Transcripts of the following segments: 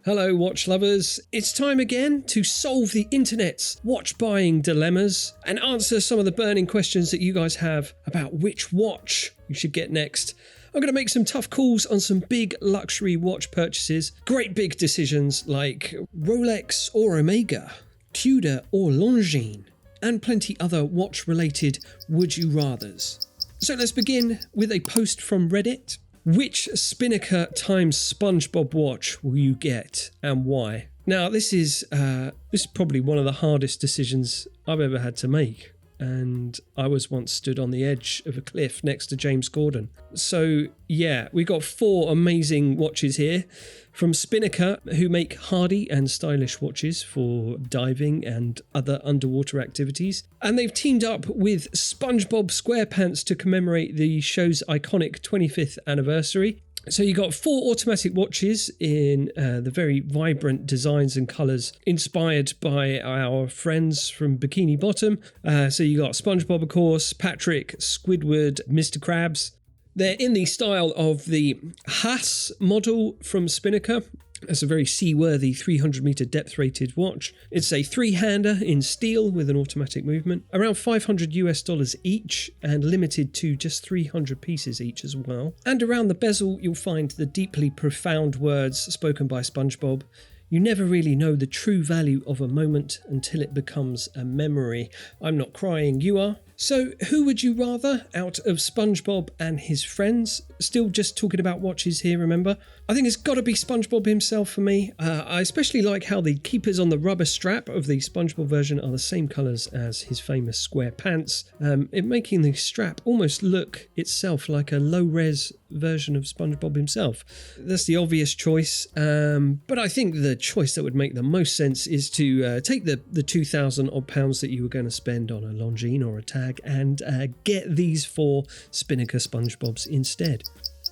Hello watch lovers, it's time again to solve the internet's watch buying dilemmas and answer some of the burning questions that you guys have about which watch you should get next. I'm going to make some tough calls on some big luxury watch purchases, great big decisions like Rolex or Omega, Tudor or Longines, and plenty other watch related would you rathers. So let's begin with a post from Reddit. Which Spinnaker times SpongeBob watch will you get and why? Now this is probably one of the hardest decisions I've ever had to make, and I was once stood on the edge of a cliff next to James Corden. So yeah, we got 4 amazing watches here from Spinnaker, who make hardy and stylish watches for diving and other underwater activities. And they've teamed up with SpongeBob SquarePants to commemorate the show's iconic 25th anniversary. So you got 4 automatic watches in the very vibrant designs and colours inspired by our friends from Bikini Bottom. So you got SpongeBob, of course, Patrick, Squidward, Mr. Krabs. They're in the style of the Haas model from Spinnaker. It's a very seaworthy 300-metre depth-rated watch. It's a 3-hander in steel with an automatic movement, around $500 each, and limited to just 300 pieces each as well. And around the bezel, you'll find the deeply profound words spoken by SpongeBob. You never really know the true value of a moment until it becomes a memory. I'm not crying, you are. So who would you rather out of SpongeBob and his friends? Still just talking about watches here, remember? I think it's got to be SpongeBob himself for me. I especially like how the keepers on the rubber strap of the SpongeBob version are the same colours as his famous SquarePants, it making the strap almost look itself like a low-res version of SpongeBob himself. That's the obvious choice, but I think the choice that would make the most sense is to take the 2,000 odd pounds that you were going to spend on a Longines or a Tag and get these 4 Spinnaker SpongeBobs instead.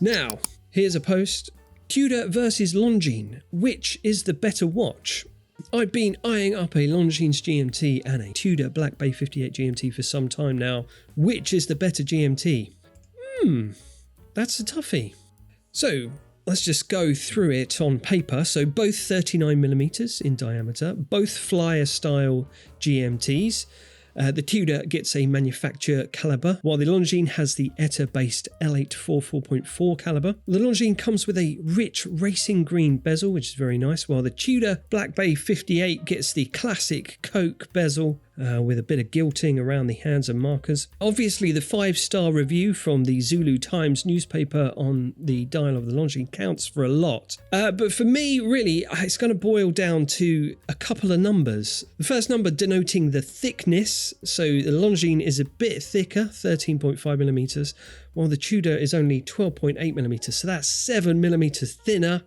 Now, here's a post. Tudor versus Longines. Which is the better watch? I've been eyeing up a Longines GMT and a Tudor Black Bay 58 GMT for some time now. Which is the better GMT? That's a toughie. So, let's just go through it on paper. So both 39mm in diameter, both flyer style GMTs. The Tudor gets a manufacturer caliber, while the Longines has the ETA-based L8 44.4 caliber. The Longines comes with a rich racing green bezel, which is very nice, while the Tudor Black Bay 58 gets the classic Coke bezel with a bit of gilting around the hands and markers. Obviously, the 5-star review from the Zulu Times newspaper on the dial of the Longines counts for a lot. But for me, really, it's going to boil down to a couple of numbers. The first number denoting the thickness. So the Longines is a bit thicker, 13.5mm, while the Tudor is only 12.8mm. So that's 7mm thinner.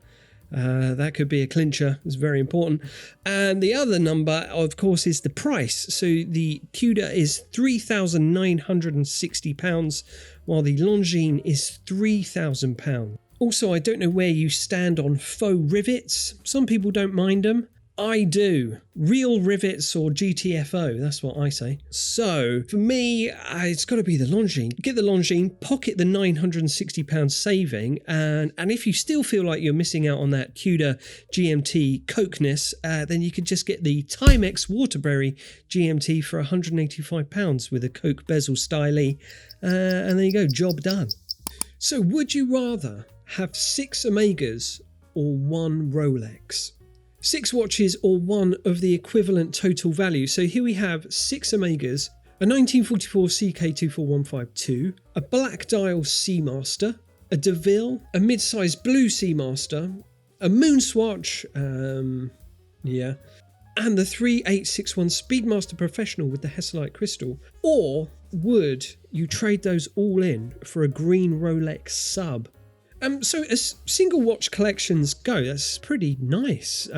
That could be a clincher. It's very important. And the other number, of course, is the price. So the Tudor is £3,960, while the Longines is £3,000. Also, I don't know where you stand on faux rivets. Some people don't mind them. I do. Real rivets or GTFO, that's what I say. So, for me, it's got to be the Longines. Get the Longines, pocket the £960 saving, and if you still feel like you're missing out on that Tudor GMT cokeness, then you could just get the Timex Waterbury GMT for £185 with a Coke bezel stylie, and there you go, job done. So, would you rather have 6 Omegas or 1 Rolex? 6 watches or 1 of the equivalent total value. So here we have 6 Omegas, a 1944 CK24152, a black dial Seamaster, a Ville, a mid-sized blue Seamaster, a Moonswatch, and the 3861 Speedmaster Professional with the Hesselite crystal. Or would you trade those all in for a green Rolex sub? So as single watch collections go, that's pretty nice.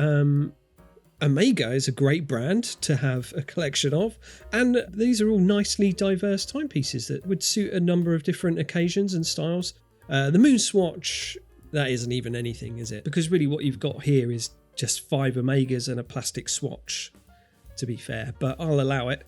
Omega is a great brand to have a collection of, and these are all nicely diverse timepieces that would suit a number of different occasions and styles. The Moonswatch, that isn't even anything, is it? Because really what you've got here is just 5 Omegas and a plastic swatch, to be fair, but I'll allow it.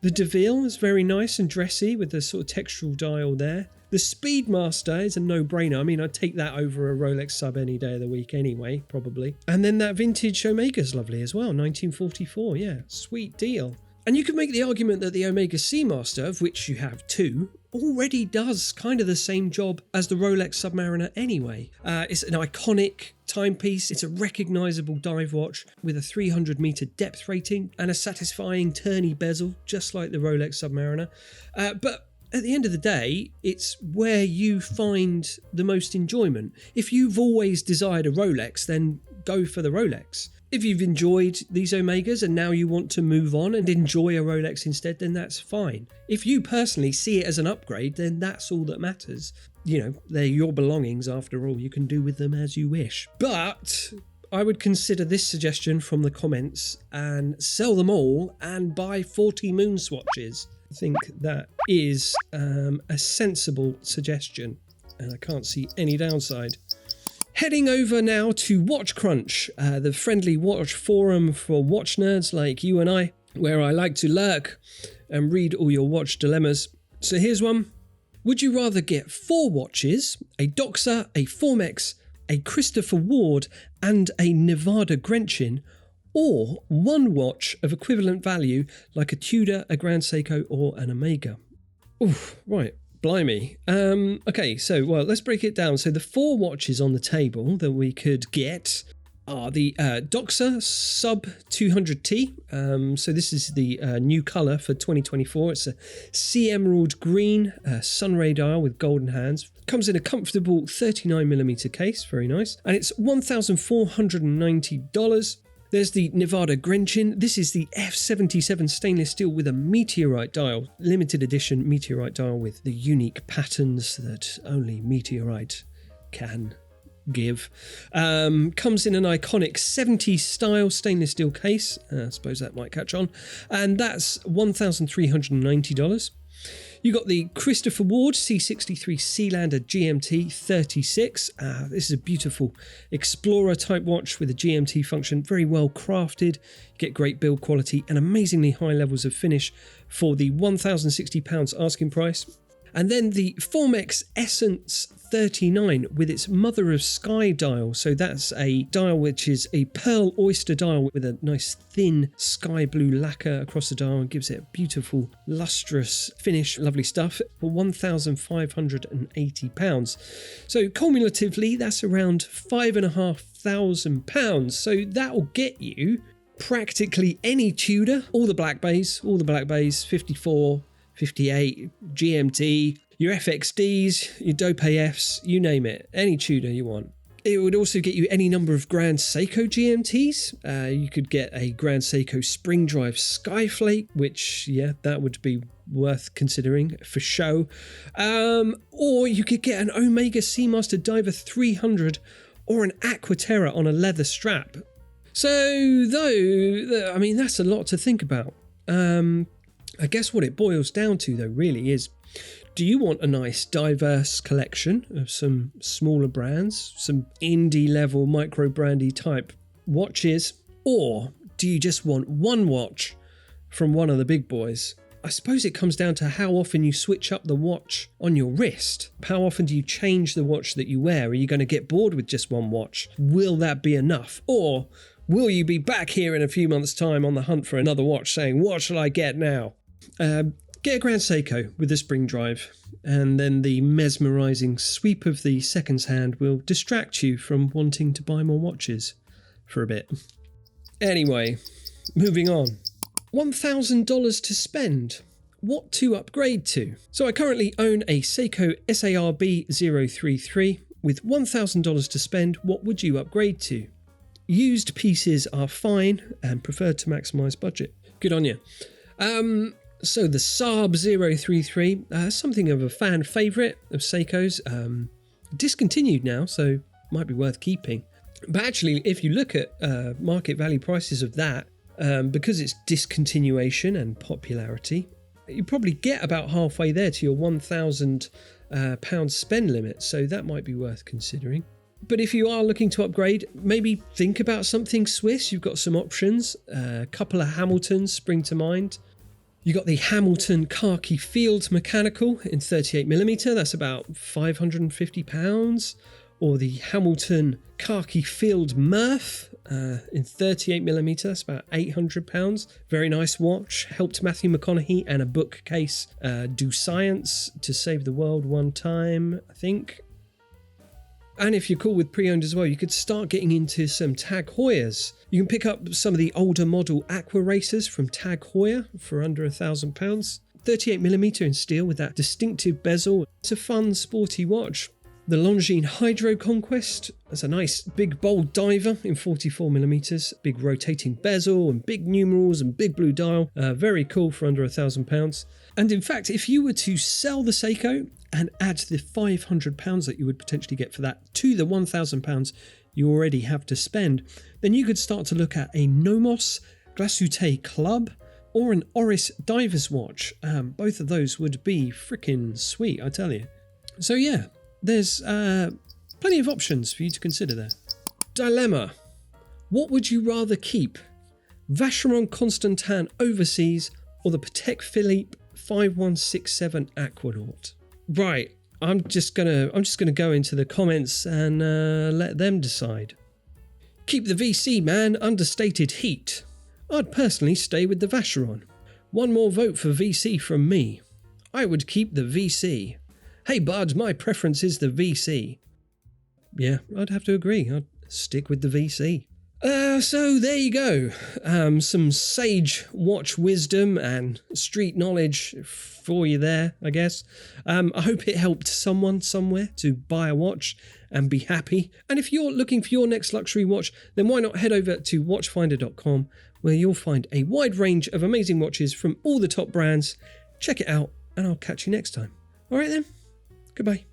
The Ville is very nice and dressy with the sort of textural dial there. The Speedmaster is a no-brainer. I mean, I'd take that over a Rolex sub any day of the week anyway, probably. And then that vintage Omega's lovely as well, 1944, yeah, sweet deal. And you could make the argument that the Omega Seamaster, of which you have two, already does kind of the same job as the Rolex Submariner anyway. It's an iconic timepiece, it's a recognisable dive watch with a 300 metre depth rating and a satisfying turny bezel, just like the Rolex Submariner. But at the end of the day, it's where you find the most enjoyment. If you've always desired a Rolex, then go for the Rolex. If you've enjoyed these Omegas and now you want to move on and enjoy a Rolex instead, then that's fine. If you personally see it as an upgrade, then that's all that matters. You know, they're your belongings after all. You can do with them as you wish. But I would consider this suggestion from the comments and sell them all and buy 40 Moonswatches. I think that is a sensible suggestion, and I can't see any downside. Heading over now to Watch Crunch, the friendly watch forum for watch nerds like you and I, where I like to lurk and read all your watch dilemmas. So here's one. Would you rather get 4 watches, a Doxa, a Formex, a Christopher Ward and a Nivada Grenchen, or 1 watch of equivalent value like a Tudor, a Grand Seiko or an Omega? Oof, right. Blimey. Okay, so, well, let's break it down. So the 4 watches on the table that we could get are the Doxa SARB033. So this is the new colour for 2024. It's a sea emerald green sunray dial with golden hands. Comes in a comfortable 39mm case, very nice. And it's $1,490. There's the Nivada Grenchen. This is the F77 stainless steel with a Meteorite dial. Limited edition Meteorite dial with the unique patterns that only Meteorite can give. Comes in an iconic 70s style stainless steel case. I suppose that might catch on. And that's $1,390. You got the Christopher Ward C63 Sealander GMT 36. This is a beautiful explorer type watch with a GMT function, very well crafted. You get great build quality and amazingly high levels of finish for the £1,060 asking price. And then the Formex Essence 39 with its Mother of Sky dial. So that's a dial which is a pearl oyster dial with a nice thin sky blue lacquer across the dial and gives it a beautiful lustrous finish. Lovely stuff for £1,580. So cumulatively, that's around £5,500. So that'll get you practically any Tudor, all the Black Bays, 54, 58, GMT, your FXDs, your Dope AFs, you name it, any Tudor you want. It would also get you any number of Grand Seiko GMTs. You could get a Grand Seiko Spring Drive Flake, which, yeah, that would be worth considering for show. Or you could get an Omega Seamaster Diver 300 or an Aquaterra on a leather strap. So, though, I mean, that's a lot to think about. I guess what it boils down to, though, really is, do you want a nice diverse collection of some smaller brands, some indie level micro brandy type watches, or do you just want one watch from one of the big boys? I suppose it comes down to how often you switch up the watch on your wrist. How often do you change the watch that you wear? Are you going to get bored with just one watch? Will that be enough? Or will you be back here in a few months' time on the hunt for another watch saying, what shall I get now? Get a Grand Seiko with a spring drive, and then the mesmerising sweep of the seconds hand will distract you from wanting to buy more watches for a bit. Anyway, moving on. $1,000 to spend. What to upgrade to? So I currently own a Seiko SARB033. With $1,000 to spend, what would you upgrade to? Used pieces are fine and preferred to maximise budget. Good on you. So the SARB033, something of a fan favourite of Seiko's, discontinued now, so might be worth keeping. But actually, if you look at market value prices of that, because it's discontinuation and popularity, you probably get about halfway there to your £1,000 spend limit, so that might be worth considering. But if you are looking to upgrade, maybe think about something Swiss. You've got some options. A couple of Hamiltons spring to mind. You got the Hamilton Khaki Field Mechanical in 38mm, that's about £550. Or the Hamilton Khaki Field Murph in 38mm, that's about £800. Very nice watch. Helped Matthew McConaughey and a bookcase do science to save the world one time, I think. And if you're cool with pre-owned as well, you could start getting into some Tag Heuers. You can pick up some of the older model Aqua Racers from Tag Heuer for under £1,000. 38mm in steel with that distinctive bezel. It's a fun, sporty watch. The Longines Hydro Conquest. That's a nice big bold diver in 44mm. Big rotating bezel and big numerals and big blue dial. Very cool for under £1,000. And in fact, if you were to sell the Seiko and add the £500 that you would potentially get for that to the £1,000 you already have to spend, then you could start to look at a Nomos Glacé Club or an Oris Divers watch. Both of those would be freaking sweet, I tell you. So yeah, there's plenty of options for you to consider there. Dilemma. What would you rather keep? Vacheron Constantin Overseas or the Patek Philippe 5167 Aquanaut? Right, I'm just gonna go into the comments and let them decide. Keep the VC, man. Understated heat. I'd personally stay with the Vacheron. One more vote for VC from me. I would keep the VC. Hey bud, my preference is the VC. Yeah, I'd have to agree. I'd stick with the VC. So there you go. Some sage watch wisdom and street knowledge for you there, I guess. I hope it helped someone somewhere to buy a watch and be happy. And if you're looking for your next luxury watch, then why not head over to watchfinder.com, where you'll find a wide range of amazing watches from all the top brands. Check it out, and I'll catch you next time. All right then. Goodbye.